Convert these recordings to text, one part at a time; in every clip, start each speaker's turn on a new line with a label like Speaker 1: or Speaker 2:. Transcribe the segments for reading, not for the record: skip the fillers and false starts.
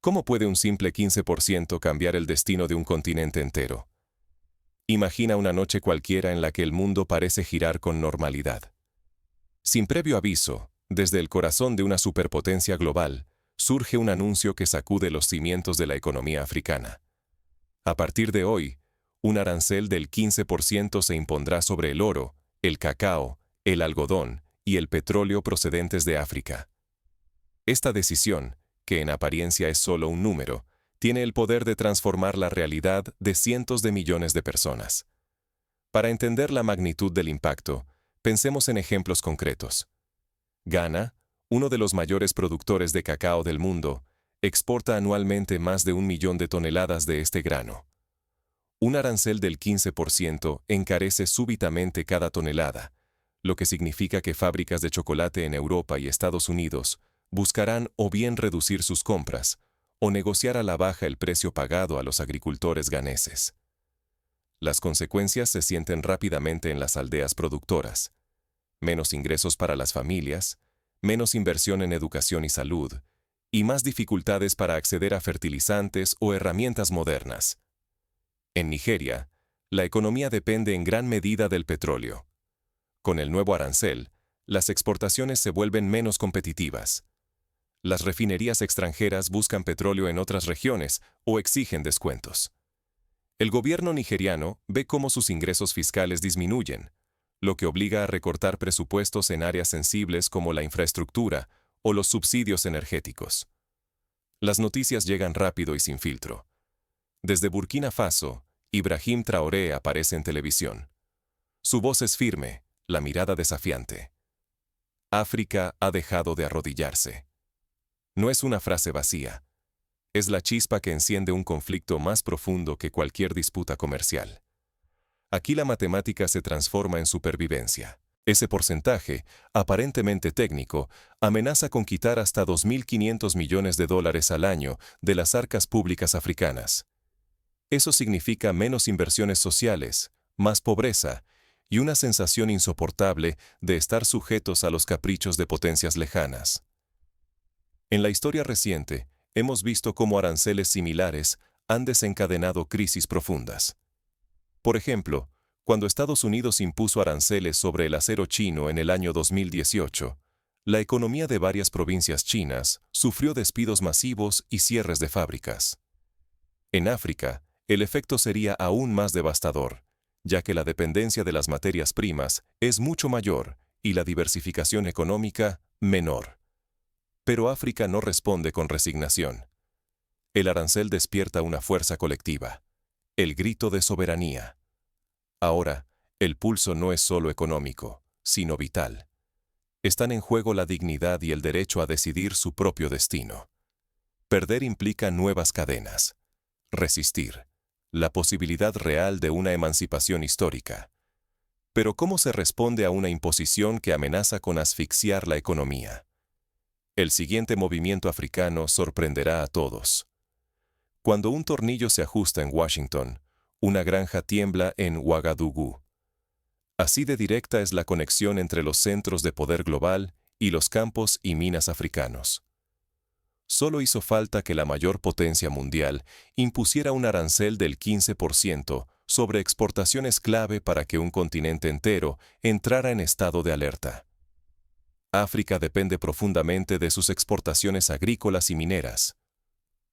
Speaker 1: ¿Cómo puede un simple 15% cambiar el destino de un continente entero? Imagina una noche cualquiera en la que el mundo parece girar con normalidad. Sin previo aviso, desde el corazón de una superpotencia global, surge un anuncio que sacude los cimientos de la economía africana. A partir de hoy, un arancel del 15% se impondrá sobre el oro, el cacao, el algodón y el petróleo procedentes de África. Esta decisión, que en apariencia es solo un número, tiene el poder de transformar la realidad de cientos de millones de personas. Para entender la magnitud del impacto, pensemos en ejemplos concretos. Ghana, uno de los mayores productores de cacao del mundo, exporta anualmente más de 1 millón de toneladas de este grano. Un arancel del 15% encarece súbitamente cada tonelada, lo que significa que fábricas de chocolate en Europa y Estados Unidos buscarán o bien reducir sus compras, o negociar a la baja el precio pagado a los agricultores ganeses. Las consecuencias se sienten rápidamente en las aldeas productoras. Menos ingresos para las familias, menos inversión en educación y salud, y más dificultades para acceder a fertilizantes o herramientas modernas. En Nigeria, la economía depende en gran medida del petróleo. Con el nuevo arancel, las exportaciones se vuelven menos competitivas. Las refinerías extranjeras buscan petróleo en otras regiones o exigen descuentos. El gobierno nigeriano ve cómo sus ingresos fiscales disminuyen, lo que obliga a recortar presupuestos en áreas sensibles como la infraestructura o los subsidios energéticos. Las noticias llegan rápido y sin filtro. Desde Burkina Faso, Ibrahim Traoré aparece en televisión. Su voz es firme, la mirada desafiante. África ha dejado de arrodillarse. No es una frase vacía. Es la chispa que enciende un conflicto más profundo que cualquier disputa comercial. Aquí la matemática se transforma en supervivencia. Ese porcentaje, aparentemente técnico, amenaza con quitar hasta 2.500 millones de dólares al año de las arcas públicas africanas. Eso significa menos inversiones sociales, más pobreza y una sensación insoportable de estar sujetos a los caprichos de potencias lejanas. En la historia reciente, hemos visto cómo aranceles similares han desencadenado crisis profundas. Por ejemplo, cuando Estados Unidos impuso aranceles sobre el acero chino en el año 2018, la economía de varias provincias chinas sufrió despidos masivos y cierres de fábricas. En África, el efecto sería aún más devastador, ya que la dependencia de las materias primas es mucho mayor y la diversificación económica menor. Pero África no responde con resignación. El arancel despierta una fuerza colectiva, el grito de soberanía. Ahora, el pulso no es solo económico, sino vital. Están en juego la dignidad y el derecho a decidir su propio destino. Perder implica nuevas cadenas. Resistir, la posibilidad real de una emancipación histórica. Pero ¿cómo se responde a una imposición que amenaza con asfixiar la economía? El siguiente movimiento africano sorprenderá a todos. Cuando un tornillo se ajusta en Washington, una granja tiembla en Ouagadougou. Así de directa es la conexión entre los centros de poder global y los campos y minas africanos. Solo hizo falta que la mayor potencia mundial impusiera un arancel del 15% sobre exportaciones clave para que un continente entero entrara en estado de alerta. África depende profundamente de sus exportaciones agrícolas y mineras.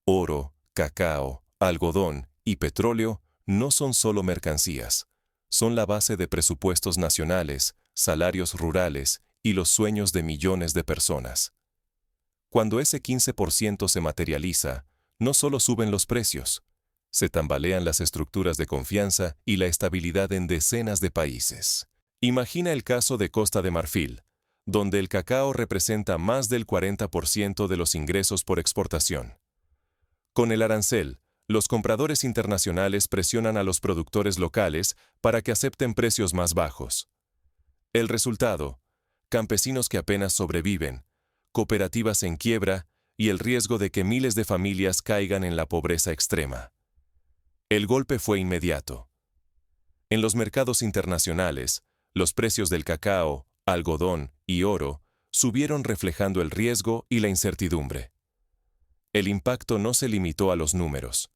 Speaker 1: Oro, cacao, algodón y petróleo no son solo mercancías, son la base de presupuestos nacionales, salarios rurales y los sueños de millones de personas. Cuando ese 15% se materializa, no solo suben los precios, se tambalean las estructuras de confianza y la estabilidad en decenas de países. Imagina el caso de Costa de Marfil, donde el cacao representa más del 40% de los ingresos por exportación. Con el arancel, los compradores internacionales presionan a los productores locales para que acepten precios más bajos. El resultado: campesinos que apenas sobreviven, cooperativas en quiebra y el riesgo de que miles de familias caigan en la pobreza extrema. El golpe fue inmediato. En los mercados internacionales, los precios del cacao, algodón y oro subieron reflejando el riesgo y la incertidumbre. El impacto no se limitó a los números.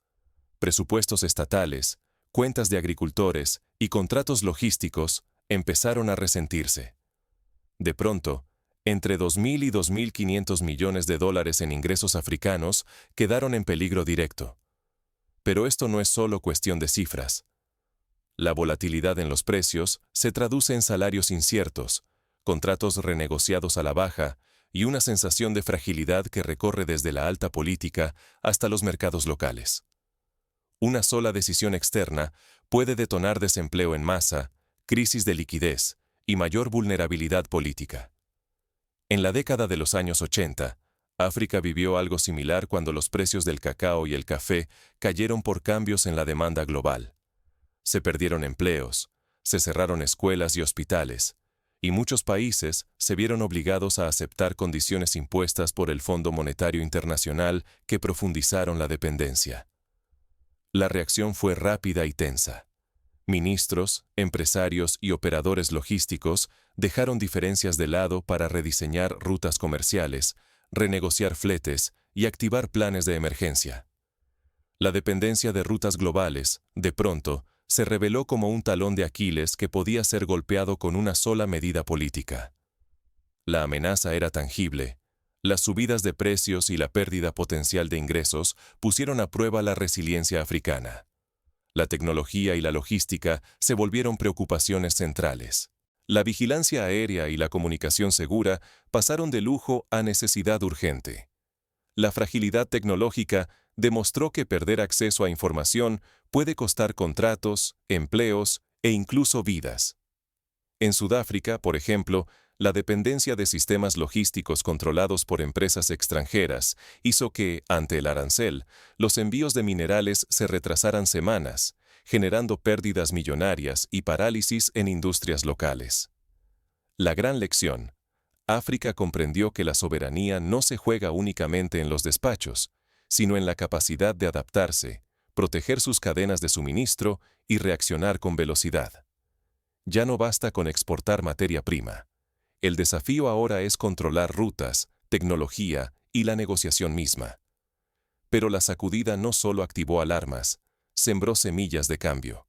Speaker 1: Presupuestos estatales, cuentas de agricultores y contratos logísticos empezaron a resentirse. De pronto, entre 2.000 y 2.500 millones de dólares en ingresos africanos quedaron en peligro directo. Pero esto no es solo cuestión de cifras. La volatilidad en los precios se traduce en salarios inciertos, contratos renegociados a la baja y una sensación de fragilidad que recorre desde la alta política hasta los mercados locales. Una sola decisión externa puede detonar desempleo en masa, crisis de liquidez y mayor vulnerabilidad política. En la década de los años 80, África vivió algo similar cuando los precios del cacao y el café cayeron por cambios en la demanda global. Se perdieron empleos, se cerraron escuelas y hospitales, y muchos países se vieron obligados a aceptar condiciones impuestas por el Fondo Monetario Internacional que profundizaron la dependencia. La reacción fue rápida y tensa. Ministros, empresarios y operadores logísticos dejaron diferencias de lado para rediseñar rutas comerciales, renegociar fletes y activar planes de emergencia. La dependencia de rutas globales, de pronto, se reveló como un talón de Aquiles que podía ser golpeado con una sola medida política. La amenaza era tangible. Las subidas de precios y la pérdida potencial de ingresos pusieron a prueba la resiliencia africana. La tecnología y la logística se volvieron preocupaciones centrales. La vigilancia aérea y la comunicación segura pasaron de lujo a necesidad urgente. La fragilidad tecnológica demostró que perder acceso a información puede costar contratos, empleos e incluso vidas. En Sudáfrica, por ejemplo, la dependencia de sistemas logísticos controlados por empresas extranjeras hizo que, ante el arancel, los envíos de minerales se retrasaran semanas, generando pérdidas millonarias y parálisis en industrias locales. La gran lección: África comprendió que la soberanía no se juega únicamente en los despachos, sino en la capacidad de adaptarse, proteger sus cadenas de suministro y reaccionar con velocidad. Ya no basta con exportar materia prima. El desafío ahora es controlar rutas, tecnología y la negociación misma. Pero la sacudida no solo activó alarmas, sembró semillas de cambio.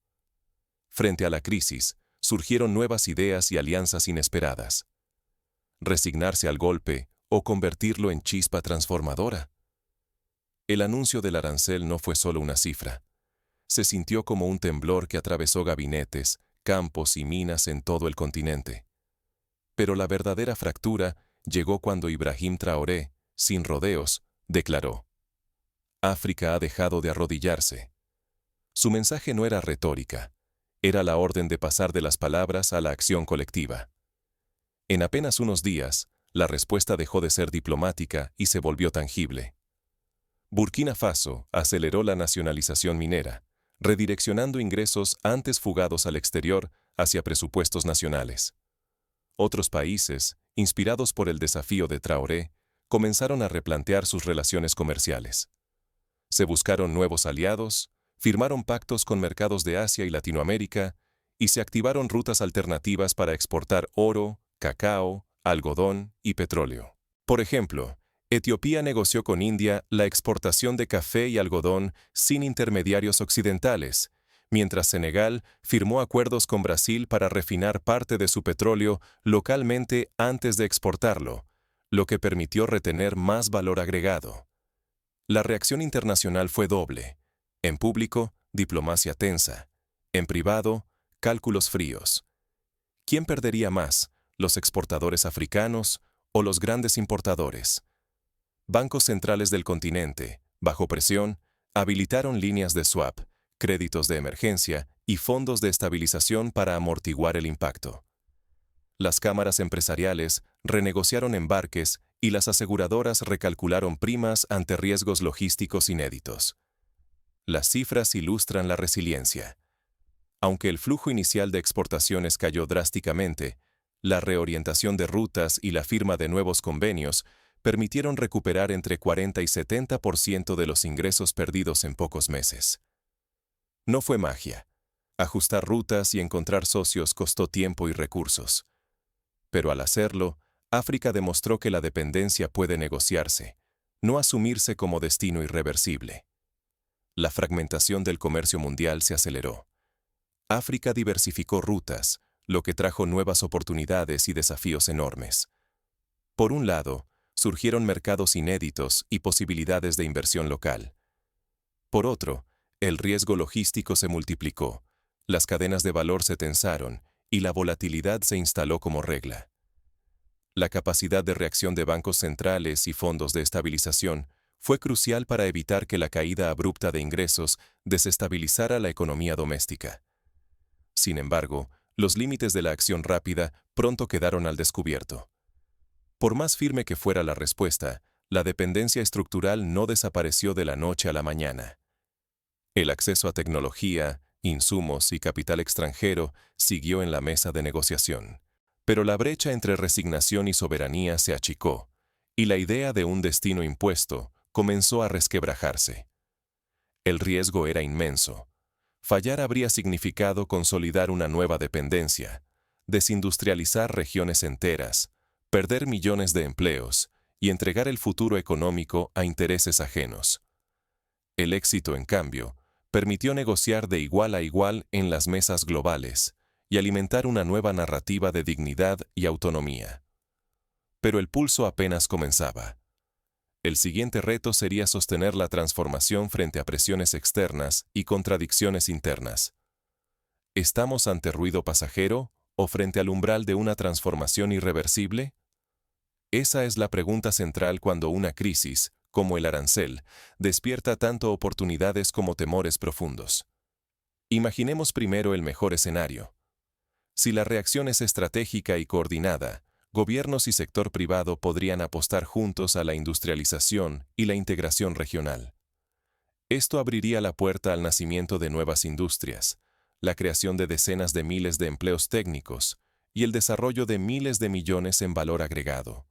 Speaker 1: Frente a la crisis, surgieron nuevas ideas y alianzas inesperadas. ¿Resignarse al golpe o convertirlo en chispa transformadora? El anuncio del arancel no fue solo una cifra. Se sintió como un temblor que atravesó gabinetes, campos y minas en todo el continente. Pero la verdadera fractura llegó cuando Ibrahim Traoré, sin rodeos, declaró: África ha dejado de arrodillarse. Su mensaje no era retórica, era la orden de pasar de las palabras a la acción colectiva. En apenas unos días, la respuesta dejó de ser diplomática y se volvió tangible. Burkina Faso aceleró la nacionalización minera, redireccionando ingresos antes fugados al exterior hacia presupuestos nacionales. Otros países, inspirados por el desafío de Traoré, comenzaron a replantear sus relaciones comerciales. Se buscaron nuevos aliados, firmaron pactos con mercados de Asia y Latinoamérica, y se activaron rutas alternativas para exportar oro, cacao, algodón y petróleo. Por ejemplo, Etiopía negoció con India la exportación de café y algodón sin intermediarios occidentales, mientras Senegal firmó acuerdos con Brasil para refinar parte de su petróleo localmente antes de exportarlo, lo que permitió retener más valor agregado. La reacción internacional fue doble. En público, diplomacia tensa. En privado, cálculos fríos. ¿Quién perdería más, los exportadores africanos o los grandes importadores? Bancos centrales del continente, bajo presión, habilitaron líneas de swap, créditos de emergencia y fondos de estabilización para amortiguar el impacto. Las cámaras empresariales renegociaron embarques y las aseguradoras recalcularon primas ante riesgos logísticos inéditos. Las cifras ilustran la resiliencia. Aunque el flujo inicial de exportaciones cayó drásticamente, la reorientación de rutas y la firma de nuevos convenios permitieron recuperar entre 40 y 70% de los ingresos perdidos en pocos meses. No fue magia. Ajustar rutas y encontrar socios costó tiempo y recursos. Pero al hacerlo, África demostró que la dependencia puede negociarse, no asumirse como destino irreversible. La fragmentación del comercio mundial se aceleró. África diversificó rutas, lo que trajo nuevas oportunidades y desafíos enormes. Por un lado, surgieron mercados inéditos y posibilidades de inversión local. Por otro, el riesgo logístico se multiplicó, las cadenas de valor se tensaron y la volatilidad se instaló como regla. La capacidad de reacción de bancos centrales y fondos de estabilización fue crucial para evitar que la caída abrupta de ingresos desestabilizara la economía doméstica. Sin embargo, los límites de la acción rápida pronto quedaron al descubierto. Por más firme que fuera la respuesta, la dependencia estructural no desapareció de la noche a la mañana. El acceso a tecnología, insumos y capital extranjero siguió en la mesa de negociación. Pero la brecha entre resignación y soberanía se achicó, y la idea de un destino impuesto comenzó a resquebrajarse. El riesgo era inmenso. Fallar habría significado consolidar una nueva dependencia, desindustrializar regiones enteras, perder millones de empleos y entregar el futuro económico a intereses ajenos. El éxito, en cambio, permitió negociar de igual a igual en las mesas globales y alimentar una nueva narrativa de dignidad y autonomía. Pero el pulso apenas comenzaba. El siguiente reto sería sostener la transformación frente a presiones externas y contradicciones internas. ¿Estamos ante ruido pasajero o frente al umbral de una transformación irreversible? Esa es la pregunta central cuando una crisis, como el arancel, despierta tanto oportunidades como temores profundos. Imaginemos primero el mejor escenario. Si la reacción es estratégica y coordinada, gobiernos y sector privado podrían apostar juntos a la industrialización y la integración regional. Esto abriría la puerta al nacimiento de nuevas industrias, la creación de decenas de miles de empleos técnicos y el desarrollo de miles de millones en valor agregado.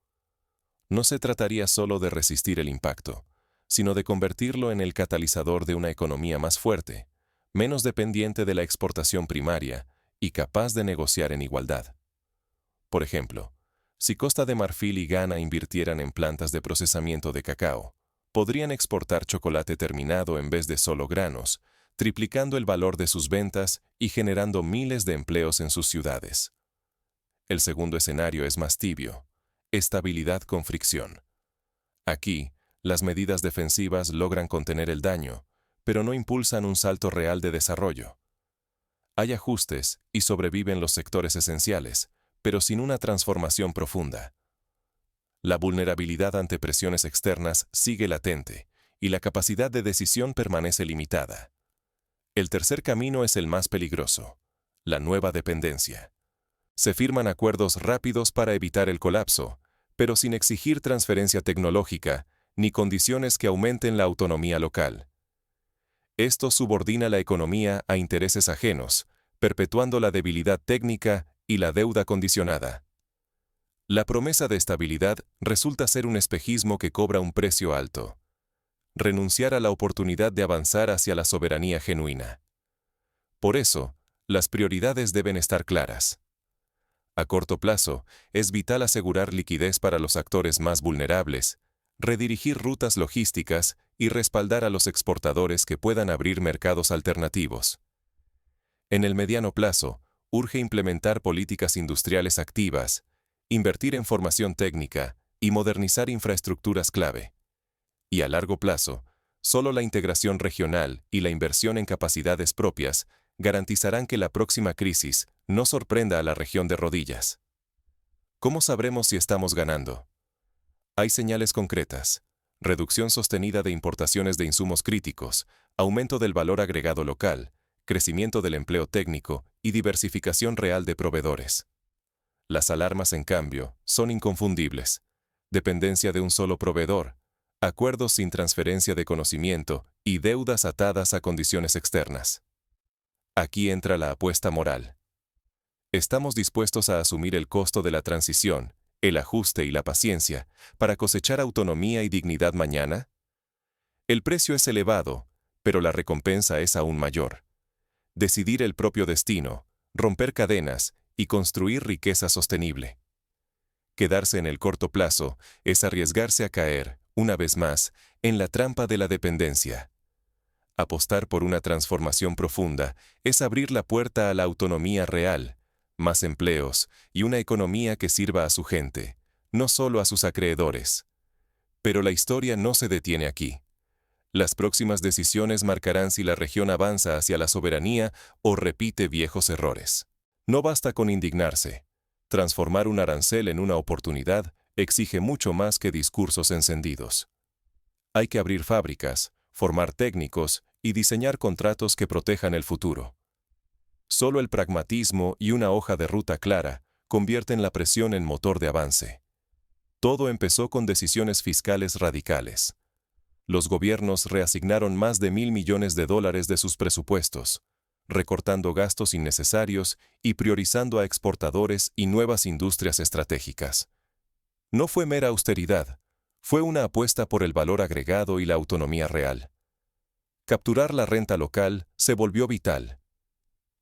Speaker 1: No se trataría solo de resistir el impacto, sino de convertirlo en el catalizador de una economía más fuerte, menos dependiente de la exportación primaria y capaz de negociar en igualdad. Por ejemplo, si Costa de Marfil y Ghana invirtieran en plantas de procesamiento de cacao, podrían exportar chocolate terminado en vez de solo granos, triplicando el valor de sus ventas y generando miles de empleos en sus ciudades. El segundo escenario es más tibio: estabilidad con fricción. Aquí, las medidas defensivas logran contener el daño, pero no impulsan un salto real de desarrollo. Hay ajustes y sobreviven los sectores esenciales, pero sin una transformación profunda. La vulnerabilidad ante presiones externas sigue latente y la capacidad de decisión permanece limitada. El tercer camino es el más peligroso: la nueva dependencia. Se firman acuerdos rápidos para evitar el colapso, pero sin exigir transferencia tecnológica ni condiciones que aumenten la autonomía local. Esto subordina la economía a intereses ajenos, perpetuando la debilidad técnica y la deuda condicionada. La promesa de estabilidad resulta ser un espejismo que cobra un precio alto: renunciar a la oportunidad de avanzar hacia la soberanía genuina. Por eso, las prioridades deben estar claras. A corto plazo, es vital asegurar liquidez para los actores más vulnerables, redirigir rutas logísticas y respaldar a los exportadores que puedan abrir mercados alternativos. En el mediano plazo, urge implementar políticas industriales activas, invertir en formación técnica y modernizar infraestructuras clave. Y a largo plazo, solo la integración regional y la inversión en capacidades propias garantizarán que la próxima crisis no sorprenda a la región de rodillas. ¿Cómo sabremos si estamos ganando? Hay señales concretas: reducción sostenida de importaciones de insumos críticos, aumento del valor agregado local, crecimiento del empleo técnico y diversificación real de proveedores. Las alarmas, en cambio, son inconfundibles: dependencia de un solo proveedor, acuerdos sin transferencia de conocimiento y deudas atadas a condiciones externas. Aquí entra la apuesta moral. ¿Estamos dispuestos a asumir el costo de la transición, el ajuste y la paciencia para cosechar autonomía y dignidad mañana? El precio es elevado, pero la recompensa es aún mayor: decidir el propio destino, romper cadenas y construir riqueza sostenible. Quedarse en el corto plazo es arriesgarse a caer una vez más, en la trampa de la dependencia. Apostar por una transformación profunda es abrir la puerta a la autonomía real, más empleos y una economía que sirva a su gente, no solo a sus acreedores. Pero la historia no se detiene aquí. Las próximas decisiones marcarán si la región avanza hacia la soberanía o repite viejos errores. No basta con indignarse. Transformar un arancel en una oportunidad exige mucho más que discursos encendidos. Hay que abrir fábricas, formar técnicos y diseñar contratos que protejan el futuro. Solo el pragmatismo y una hoja de ruta clara convierten la presión en motor de avance. Todo empezó con decisiones fiscales radicales. Los gobiernos reasignaron más de $1.000 millones de sus presupuestos, recortando gastos innecesarios y priorizando a exportadores y nuevas industrias estratégicas. No fue mera austeridad, fue una apuesta por el valor agregado y la autonomía real. Capturar la renta local se volvió vital.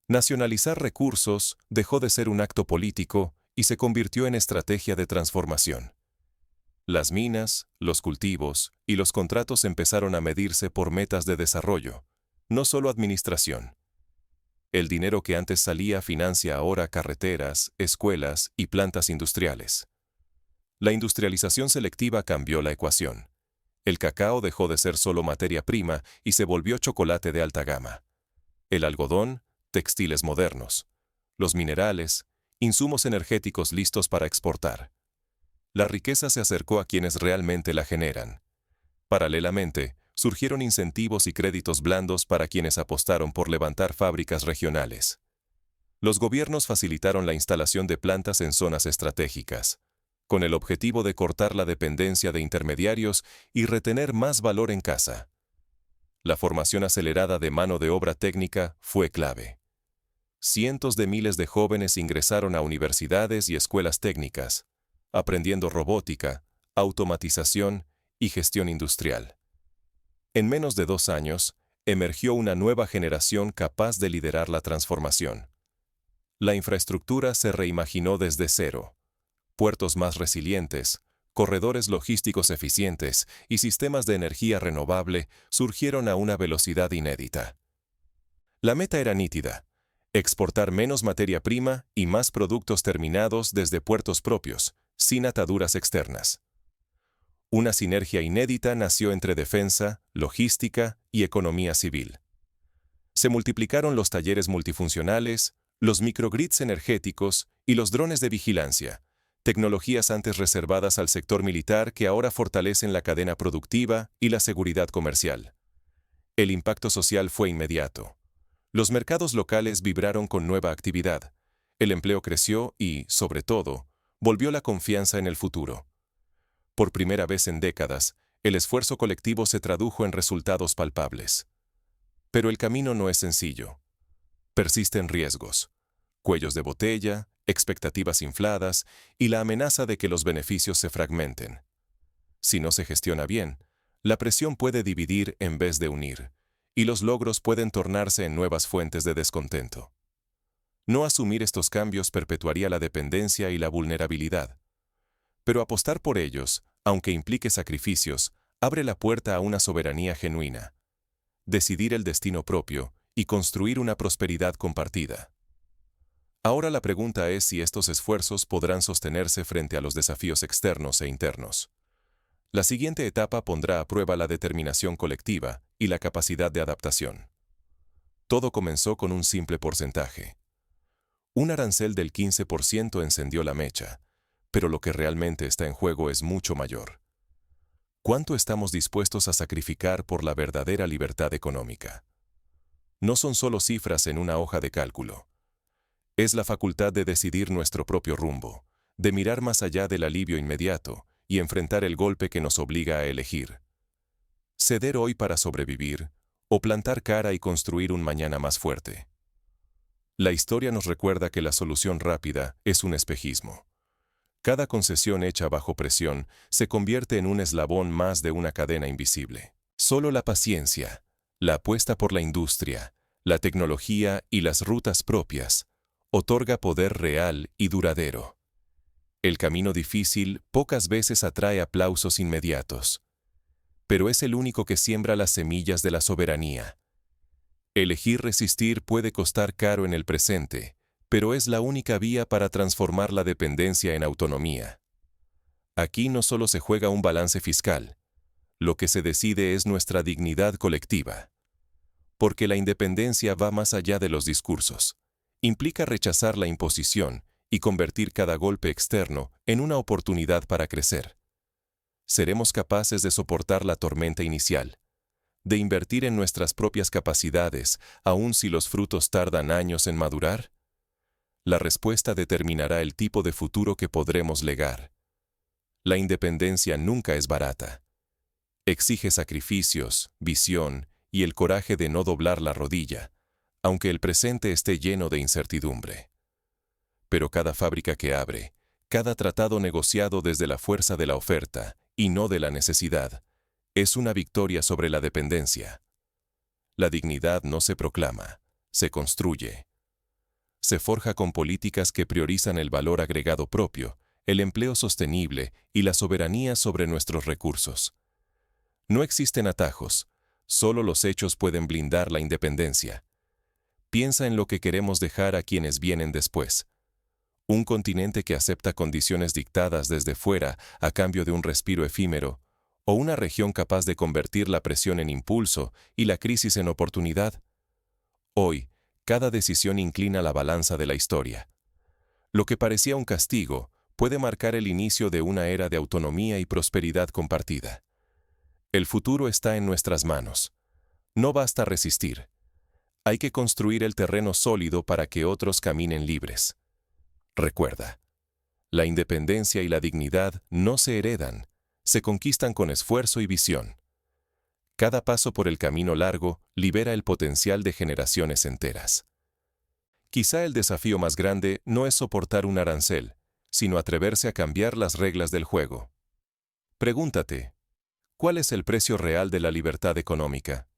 Speaker 1: Nacionalizar recursos dejó de ser un acto político y se convirtió en estrategia de transformación. Las minas, los cultivos y los contratos empezaron a medirse por metas de desarrollo, no solo administración. El dinero que antes salía financia ahora carreteras, escuelas y plantas industriales. La industrialización selectiva cambió la ecuación. El cacao dejó de ser solo materia prima y se volvió chocolate de alta gama. El algodón, textiles modernos. Los minerales, insumos energéticos listos para exportar. La riqueza se acercó a quienes realmente la generan. Paralelamente, surgieron incentivos y créditos blandos para quienes apostaron por levantar fábricas regionales. Los gobiernos facilitaron la instalación de plantas en zonas estratégicas, con el objetivo de cortar la dependencia de intermediarios y retener más valor en casa. La formación acelerada de mano de obra técnica fue clave. Cientos de miles de jóvenes ingresaron a universidades y escuelas técnicas, aprendiendo robótica, automatización y gestión industrial. En menos de 2 años, emergió una nueva generación capaz de liderar la transformación. La infraestructura se reimaginó desde cero. Puertos más resilientes, corredores logísticos eficientes y sistemas de energía renovable surgieron a una velocidad inédita. La meta era nítida: exportar menos materia prima y más productos terminados desde puertos propios, sin ataduras externas. Una sinergia inédita nació entre defensa, logística y economía civil. Se multiplicaron los talleres multifuncionales, los microgrids energéticos y los drones de vigilancia, tecnologías antes reservadas al sector militar que ahora fortalecen la cadena productiva y la seguridad comercial. El impacto social fue inmediato. Los mercados locales vibraron con nueva actividad. El empleo creció y, sobre todo, volvió la confianza en el futuro. Por primera vez en décadas, el esfuerzo colectivo se tradujo en resultados palpables. Pero el camino no es sencillo. Persisten riesgos, cuellos de botella, expectativas infladas y la amenaza de que los beneficios se fragmenten. Si no se gestiona bien, la presión puede dividir en vez de unir, y los logros pueden tornarse en nuevas fuentes de descontento. No asumir estos cambios perpetuaría la dependencia y la vulnerabilidad. Pero apostar por ellos, aunque implique sacrificios, abre la puerta a una soberanía genuina. Decidir el destino propio y construir una prosperidad compartida. Ahora la pregunta es si estos esfuerzos podrán sostenerse frente a los desafíos externos e internos. La siguiente etapa pondrá a prueba la determinación colectiva y la capacidad de adaptación. Todo comenzó con un simple porcentaje. Un arancel del 15% encendió la mecha, pero lo que realmente está en juego es mucho mayor. ¿Cuánto estamos dispuestos a sacrificar por la verdadera libertad económica? No son solo cifras en una hoja de cálculo. Es la facultad de decidir nuestro propio rumbo, de mirar más allá del alivio inmediato y enfrentar el golpe que nos obliga a elegir. Ceder hoy para sobrevivir, o plantar cara y construir un mañana más fuerte. La historia nos recuerda que la solución rápida es un espejismo. Cada concesión hecha bajo presión se convierte en un eslabón más de una cadena invisible. Solo la paciencia, la apuesta por la industria, la tecnología y las rutas propias otorga poder real y duradero. El camino difícil pocas veces atrae aplausos inmediatos, pero es el único que siembra las semillas de la soberanía. Elegir resistir puede costar caro en el presente, pero es la única vía para transformar la dependencia en autonomía. Aquí no solo se juega un balance fiscal, lo que se decide es nuestra dignidad colectiva. Porque la independencia va más allá de los discursos. Implica rechazar la imposición y convertir cada golpe externo en una oportunidad para crecer. ¿Seremos capaces de soportar la tormenta inicial? ¿De invertir en nuestras propias capacidades, aun si los frutos tardan años en madurar? La respuesta determinará el tipo de futuro que podremos legar. La independencia nunca es barata. Exige sacrificios, visión y el coraje de no doblar la rodilla, aunque el presente esté lleno de incertidumbre. Pero cada fábrica que abre, cada tratado negociado desde la fuerza de la oferta y no de la necesidad, es una victoria sobre la dependencia. La dignidad no se proclama, se construye. Se forja con políticas que priorizan el valor agregado propio, el empleo sostenible y la soberanía sobre nuestros recursos. No existen atajos, solo los hechos pueden blindar la independencia. Piensa en lo que queremos dejar a quienes vienen después. Un continente que acepta condiciones dictadas desde fuera a cambio de un respiro efímero, o una región capaz de convertir la presión en impulso y la crisis en oportunidad. Hoy, cada decisión inclina la balanza de la historia. Lo que parecía un castigo puede marcar el inicio de una era de autonomía y prosperidad compartida. El futuro está en nuestras manos. No basta resistir. Hay que construir el terreno sólido para que otros caminen libres. Recuerda, la independencia y la dignidad no se heredan, se conquistan con esfuerzo y visión. Cada paso por el camino largo libera el potencial de generaciones enteras. Quizá el desafío más grande no es soportar un arancel, sino atreverse a cambiar las reglas del juego. Pregúntate, ¿cuál es el precio real de la libertad económica?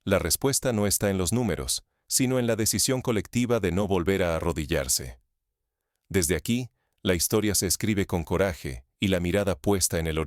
Speaker 1: La respuesta no está en los números, sino en la decisión colectiva de no volver a arrodillarse. Desde aquí, la historia se escribe con coraje y la mirada puesta en el horizonte.